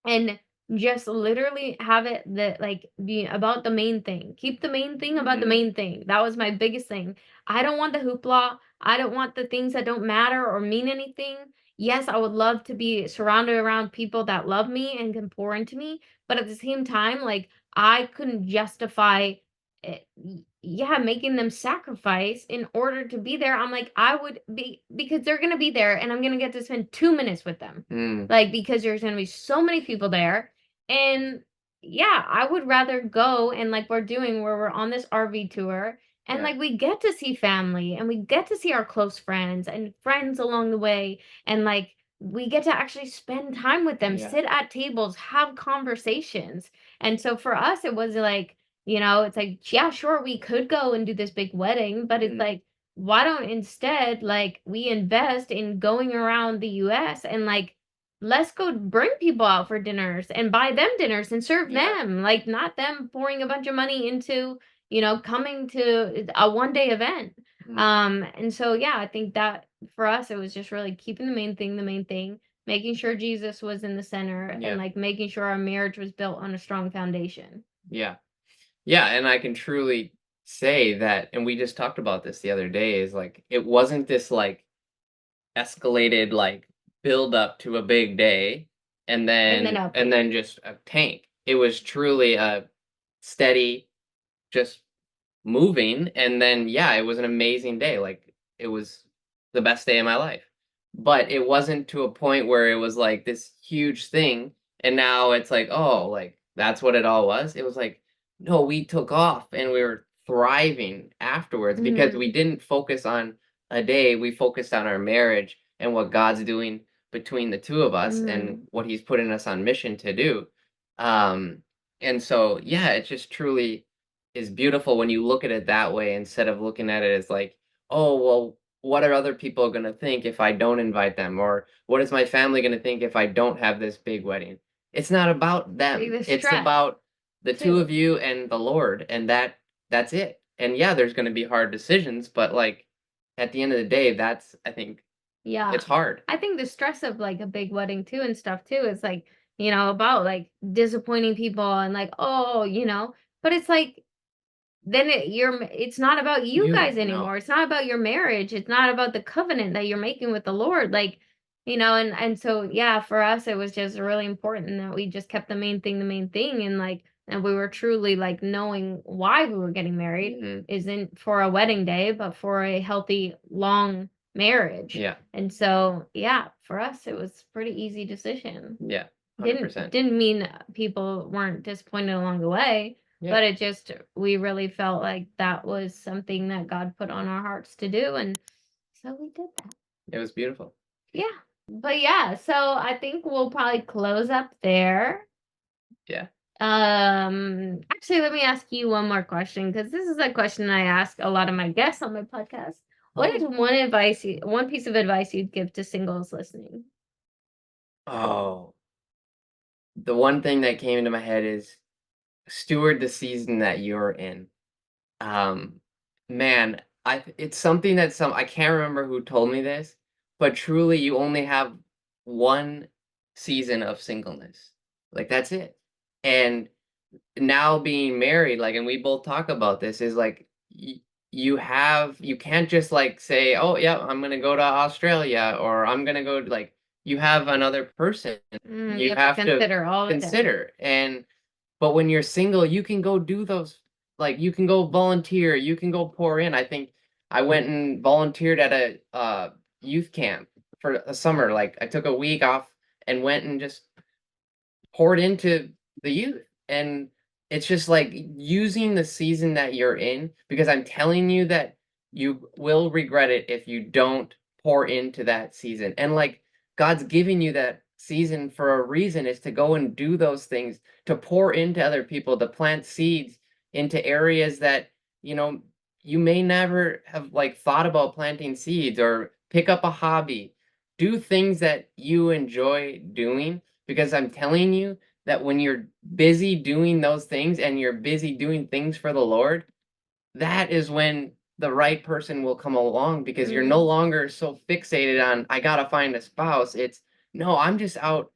and just literally have it that like be about the main thing. Keep the main thing about the Mhm. main thing. That was my biggest thing. I don't want the hoopla. I don't want the things that don't matter or mean anything. Yes, I would love to be surrounded around people that love me and can pour into me, but at the same time, like I couldn't justify yeah, making them sacrifice in order to be there. I'm like, I would be because they're gonna be there and I'm gonna get to spend 2 minutes with them, Mm, like because there's going to be so many people there. And yeah, I would rather go and like we're doing where we're on this RV tour and yeah. like we get to see family and we get to see our close friends and friends along the way, and like we get to actually spend time with them, Yeah. sit at tables, have conversations. And so for us it was like, you know, it's like yeah, sure we could go and do this big wedding, but it's Mm, like why don't instead like we invest in going around the US and like let's go bring people out for dinners and buy them dinners and serve yeah. them, like not them pouring a bunch of money into, you know, coming to a 1 day event. Mm, And so yeah, I think that for us it was just really keeping the main thing, making sure Jesus was in the center and yeah. like making sure our marriage was built on a strong foundation. Yeah. Yeah, and I can truly say that, and we just talked about this the other day, is like it wasn't this like escalated like build up to a big day And then up. and then just a tank. It was truly a steady, just moving, and then yeah, it was an amazing day. Like it was the best day of my life. But it wasn't to a point where it was like this huge thing and now it's like, oh, like that's what it all was. It was like, no, we took off and we were thriving afterwards because Mhm. we didn't focus on a day, we focused on our marriage and what God's doing between the two of us and Mhm. what he's putting us on mission to do. Um and so yeah, it just truly is beautiful when you look at it that way instead of looking at it as like, oh, well, what are other people going to think if I don't invite them? Or what is my family going to think if I don't have this big wedding? It's not about See them. the It's stress about the two of too. you and the Lord, and that's it. And yeah, there's going to be hard decisions, but like at the end of the day, that's I think Yeah. it's hard. I think the stress of like a big wedding too and stuff too is like, you know, about like disappointing people and like, oh, you know, but it's like then it's not about you You guys know. anymore. It's not about your marriage. It's not about the covenant that you're making with the Lord. Like, you know, and so yeah, for us it was just really important that we just kept the main thing, and like and we were truly like knowing why we were getting married Hmm. isn't for a wedding day, but for a healthy long marriage. Yeah. And so yeah, for us it was pretty easy decision. Yeah. Didn't 100%. didn't mean people weren't disappointed along the way, Yeah. but it just we really felt like that was something that God put on our hearts to do, and so we did that. It was beautiful. Yeah. But yeah, so I think we'll probably close up there. Yeah. Actually let me ask you one more question because this is a question I ask a lot of my guests on my podcast. What is Oh, one piece of advice you'd give to singles listening? oh, the one thing that came into my head is steward the season that you're in. Um, Man, it's something that I can't remember who told me this, but truly you only have one season of singleness. Like that's it. And now being married, like, and we both talk about this, is like you can't just like say, oh yeah, I'm gonna go to Australia or I'm gonna go to, like, you have another person You you have to have to consider all of it. consider. And but when you're single, you can go do those, like you can go volunteer, you can go pour in. I think I went and volunteered at a youth camp for a summer. Like I took a week off and went and just poured into the youth. And it's just like using the season that you're in, because I'm telling you that you will regret it if you don't pour into that season. And like God's giving you that season for a reason, is to go and do those things, to pour into other people, to plant seeds into areas that, you know, you may never have like thought about planting seeds, or pick up a hobby, do things that you enjoy doing, because I'm telling you that when you're busy doing those things and you're busy doing things for the Lord, that is when the right person will come along, because you're no Mm, longer so fixated on, I gotta find a spouse. It's, no, I'm just out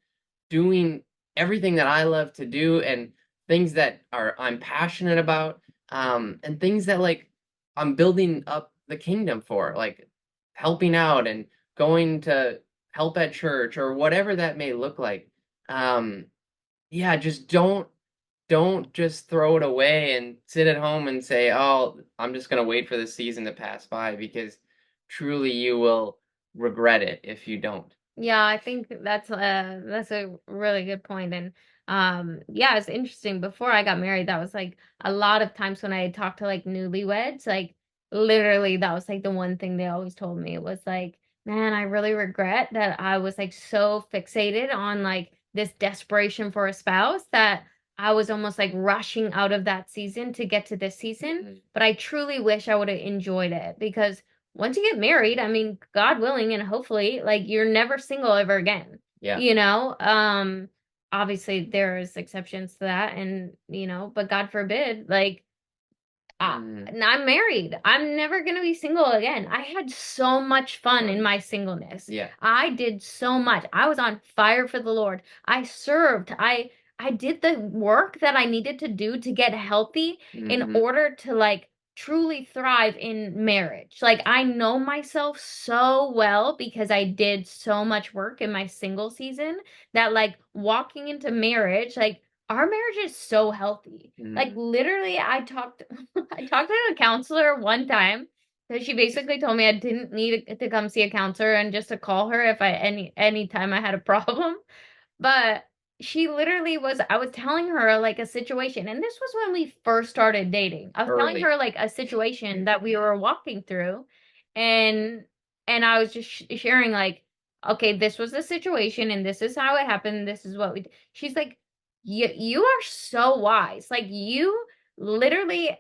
doing everything that I love to do, and things that are I'm passionate about, and things that like I'm building up the kingdom for, like helping out and going to help at church or whatever that may look like. Um, yeah, just don't just throw it away and sit at home and say, "Oh, I'm just gonna wait for the season to pass by," because truly you will regret it if you don't. yeah, I think that's a really good point. And yeah, it's interesting. Before I got married, that was like a lot of times when I talked to like newlyweds, like literally that was like the one thing they always told me was like, man, I really regret that I was like so fixated on like this desperation for a spouse that I was almost like rushing out of that season to get to this season. Mhm. But I truly wish I would have enjoyed it, because once you get married, I mean, God willing and hopefully, like you're never single ever again. Yeah. You know, obviously there's exceptions to that, and but God forbid, like I, Mm, I'm married. I'm never gonna be single again. I had so much fun in fun. my singleness. Yeah. I did so much. I was on fire for the Lord. I served. I did the work that I needed to do to get healthy in Mhm. order to like truly thrive in marriage. Like I know myself so well because I did so much work in my single season that like walking into marriage, like our marriage is so healthy. Like Mm. literally I talked to a counselor one time because she basically told me I didn't need to come see a counselor and just to call her if I any time I had a problem. But she literally was I was telling her like a situation, and this was when we first started dating. I was telling Early. her like a situation that we were walking through, and I was just sharing like, okay, this was the situation and this is how it happened. This is what we She's like, you are so wise. Like you literally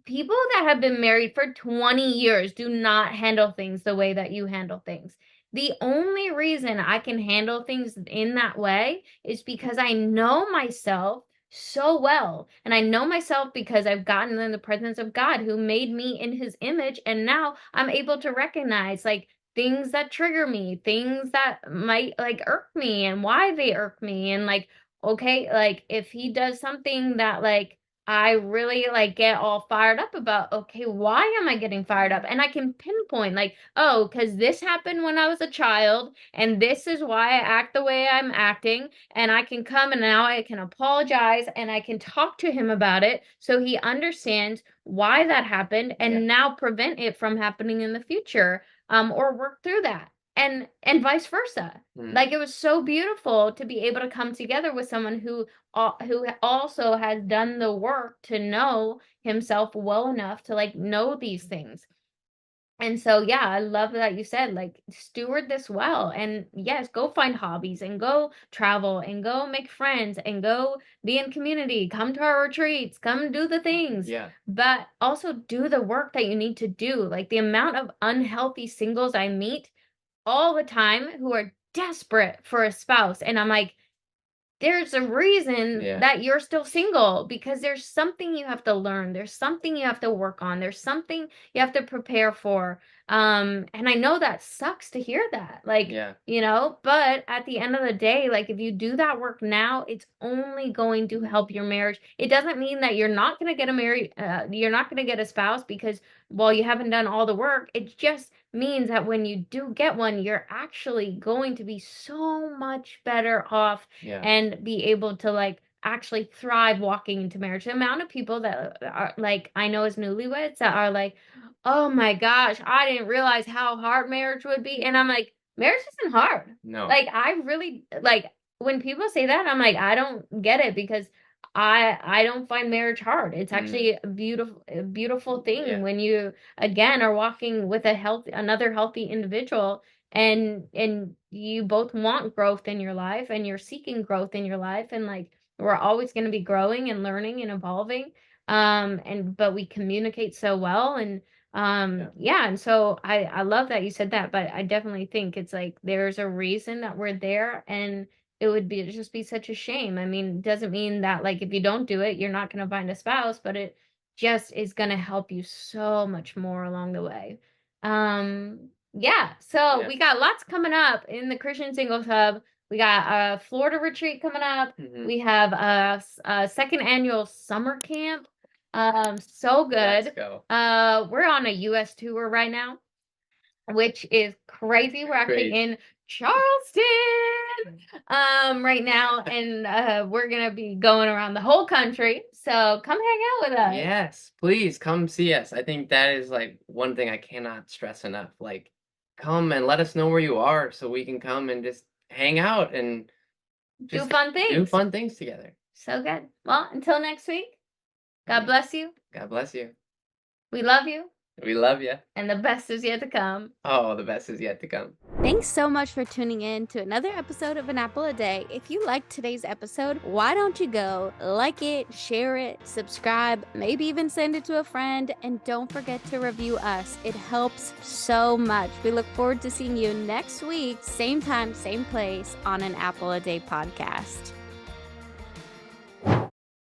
people that have been married for 20 years do not handle things the way that you handle things. The only reason I can handle things in that way is because I know myself so well. And I know myself because I've gotten in the presence of God who made me in his image. And now I'm able to recognize like things that trigger me, things that might like irk me and why they irk me. And like, okay, like if he does something that like I really like get all fired up about, okay, why am I getting fired up? And I can pinpoint like, oh, because this happened when I was a child, and this is why I act the way I'm acting. And I can come and now I can apologize and I can talk to him about it so he understands why that happened Yeah. and now prevent it from happening in the future, or work through that. And vice versa. Like Mm. it was so beautiful to be able to come together with someone who also has done the work to know himself well enough to like know these things. And so, yeah, I love that you said, like, steward this well. And yes, go find hobbies and go travel and go make friends and go be in community, come to our retreats, come do the things, Yeah. but also do the work that you need to do. Like the amount of unhealthy singles I meet all the time who are desperate for a spouse. And I'm like, there's a reason Yeah. that you're still single because there's something you have to learn. There's something you have to work on. There's something you have to prepare for. And I know that sucks to hear that. Like, Yeah. but at the end of the day, like if you do that work now, it's only going to help your marriage. It doesn't mean that you're not going to get you're not going to get a spouse because, well, you haven't done all the work. It just means that when you do get one, you're actually going to be so much better off Yeah. and be able to like actually thrive walking into marriage. The amount of people that are like I know as newlyweds that are like, "Oh my gosh, I didn't realize how hard marriage would be." And I'm like, "Marriage isn't hard." No. Like I really like when people say that, I'm like, "I don't get it because I don't find marriage hard. It's actually a beautiful thing Yeah. when you again are walking with another healthy individual and you both want growth in your life and you're seeking growth in your life and like we're always going to be growing and learning and evolving and but we communicate so well and yeah and so I love that you said that but I definitely think it's like there's a reason that we're there and it would be just be such a shame. I mean, it doesn't mean that like if you don't do it, you're not going to find a spouse, but it just is going to help you so much more along the way. Yeah, so Yes. we got lots coming up in the Christian Singles Hub. We got a Florida retreat coming up. We have a second annual summer camp. So Let's good. go. We're on a US tour right now, which is crazy. We're actually Great. in Charleston right now, and we're gonna be going around the whole country. So come hang out with us. Yes, please come see us. I think that is like one thing I cannot stress enough. Like, come and let us know where you are so we can come and just hang out and Do just fun do things. fun things together. So good. Well, until next week, God Yeah. bless you. God bless you. We love you, We love you. and the best is yet to come. Oh, the best is yet to come. Thanks so much for tuning in to another episode of An Apple a Day. If you liked today's episode, why don't you go like it, share it, subscribe, maybe even send it to a friend, and don't forget to review us. It helps so much. We look forward to seeing you next week, same time, same place on An Apple a Day podcast.